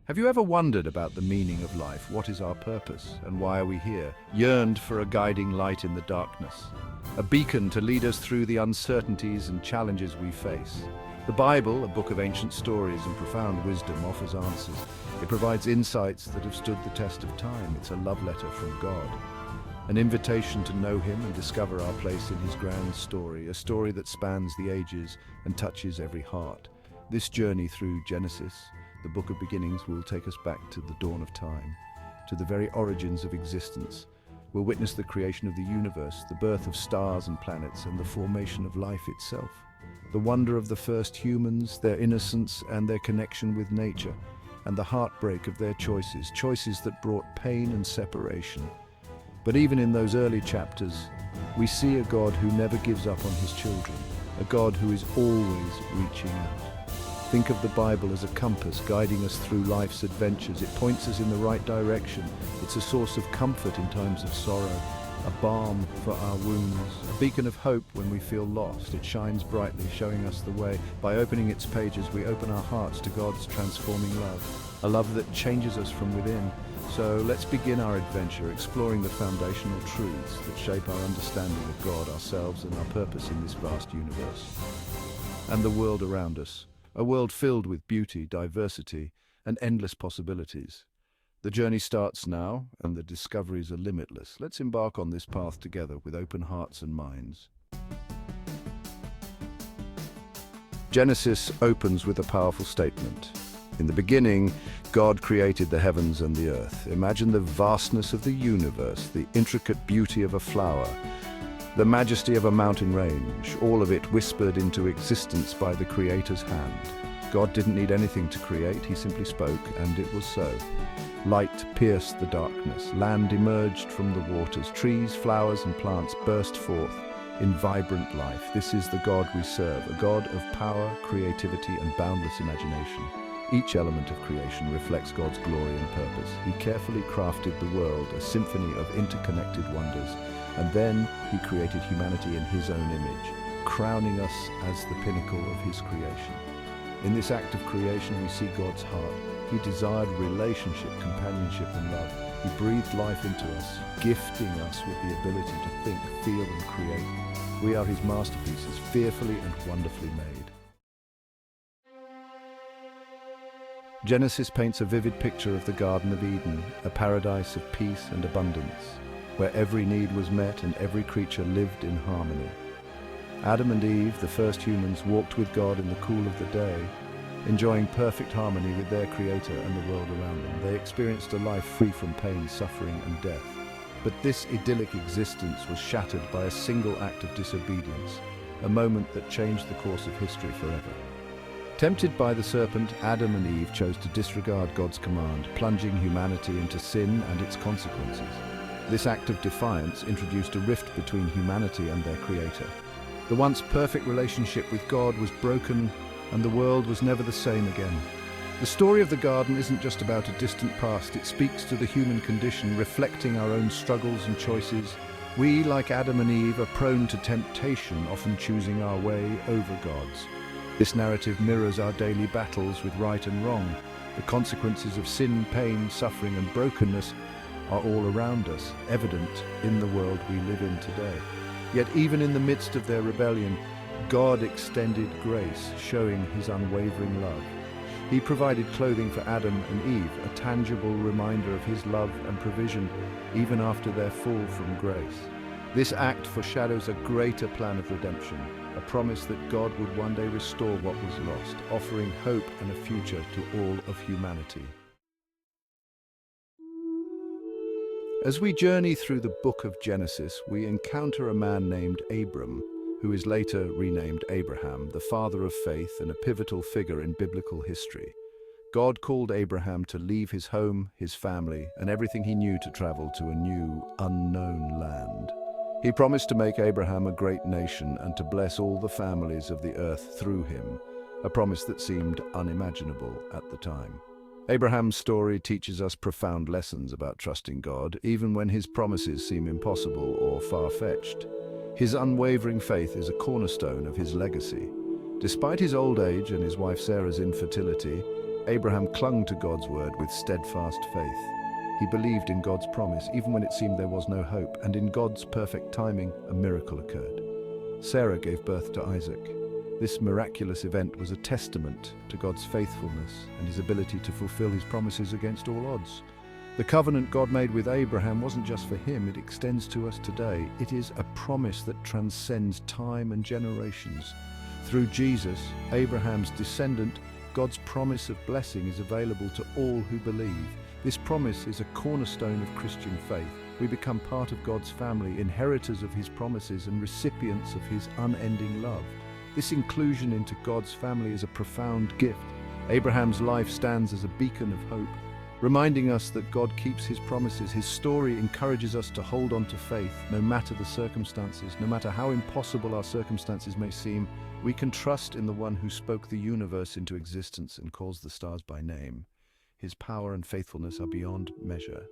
Have you ever wondered about the meaning of life? What is our purpose and why are we here? Yearned for a guiding light in the darkness, a beacon to lead us through the uncertainties and challenges we face. The Bible, a book of ancient stories and profound wisdom, offers answers. It provides insights that have stood the test of time. It's a love letter from God, an invitation to know Him and discover our place in His grand story, a story that spans the ages and touches every heart. This journey through Genesis, the book of beginnings, will take us back to the dawn of time, to the very origins of existence. We'll witness the creation of the universe, the birth of stars and planets, and the formation of life itself. The wonder of the first humans, their innocence and their connection with nature, and the heartbreak of their choices that brought pain and separation. But even in those early chapters, we see a God who never gives up on His children, a God who is always reaching out. Think of the Bible as a compass guiding us through life's adventures. It points us in the right direction. It's a source of comfort in times of sorrow, a balm for our wounds, a beacon of hope when we feel lost. It shines brightly, showing us the way. By opening its pages, we open our hearts to God's transforming love, a love that changes us from within. So let's begin our adventure, exploring the foundational truths that shape our understanding of God, ourselves, and our purpose in this vast universe and the world around us. A world filled with beauty, diversity, and endless possibilities. The journey starts now, and the discoveries are limitless. Let's embark on this path together with open hearts and minds. Genesis opens with a powerful statement. In the beginning, God created the heavens and the earth. Imagine the vastness of the universe, the intricate beauty of a flower, the majesty of a mountain range, all of it whispered into existence by the Creator's hand. God didn't need anything to create, He simply spoke, and it was so. Light pierced the darkness, land emerged from the waters, trees, flowers, and plants burst forth in vibrant life. This is the God we serve, a God of power, creativity, and boundless imagination. Each element of creation reflects God's glory and purpose. He carefully crafted the world, a symphony of interconnected wonders. And then He created humanity in His own image, crowning us as the pinnacle of His creation. In this act of creation, we see God's heart. He desired relationship, companionship, and love. He breathed life into us, gifting us with the ability to think, feel, and create. We are His masterpieces, fearfully and wonderfully made. Genesis paints a vivid picture of the Garden of Eden, a paradise of peace and abundance, where every need was met and every creature lived in harmony. Adam and Eve, the first humans, walked with God in the cool of the day, enjoying perfect harmony with their Creator and the world around them. They experienced a life free from pain, suffering, and death. But this idyllic existence was shattered by a single act of disobedience, a moment that changed the course of history forever. Tempted by the serpent, Adam and Eve chose to disregard God's command, plunging humanity into sin and its consequences. This act of defiance introduced a rift between humanity and their Creator. The once perfect relationship with God was broken, and the world was never the same again. The story of the garden isn't just about a distant past. It speaks to the human condition, reflecting our own struggles and choices. We, like Adam and Eve, are prone to temptation, often choosing our way over God's. This narrative mirrors our daily battles with right and wrong. The consequences of sin, pain, suffering, and brokenness are all around us, evident in the world we live in today. Yet even in the midst of their rebellion, God extended grace, showing His unwavering love. He provided clothing for Adam and Eve, a tangible reminder of His love and provision, even after their fall from grace. This act foreshadows a greater plan of redemption, a promise that God would one day restore what was lost, offering hope and a future to all of humanity. As we journey through the book of Genesis, we encounter a man named Abram, who is later renamed Abraham, the father of faith and a pivotal figure in biblical history. God called Abraham to leave his home, his family, and everything he knew to travel to a new, unknown land. He promised to make Abraham a great nation and to bless all the families of the earth through him, a promise that seemed unimaginable at the time. Abraham's story teaches us profound lessons about trusting God, even when His promises seem impossible or far-fetched. His unwavering faith is a cornerstone of his legacy. Despite his old age and his wife Sarah's infertility, Abraham clung to God's word with steadfast faith. He believed in God's promise, even when it seemed there was no hope, and in God's perfect timing, a miracle occurred. Sarah gave birth to Isaac. This miraculous event was a testament to God's faithfulness and his ability to fulfill his promises against all odds. The covenant God made with Abraham wasn't just for him, it extends to us today. It is a promise that transcends time and generations. Through Jesus, Abraham's descendant, God's promise of blessing is available to all who believe. This promise is a cornerstone of Christian faith. We become part of God's family, inheritors of his promises and recipients of his unending love. This inclusion into God's family is a profound gift. Abraham's life stands as a beacon of hope, reminding us that God keeps his promises. His story encourages us to hold on to faith, no matter the circumstances, no matter how impossible our circumstances may seem. We can trust in the one who spoke the universe into existence and calls the stars by name. His power and faithfulness are beyond measure.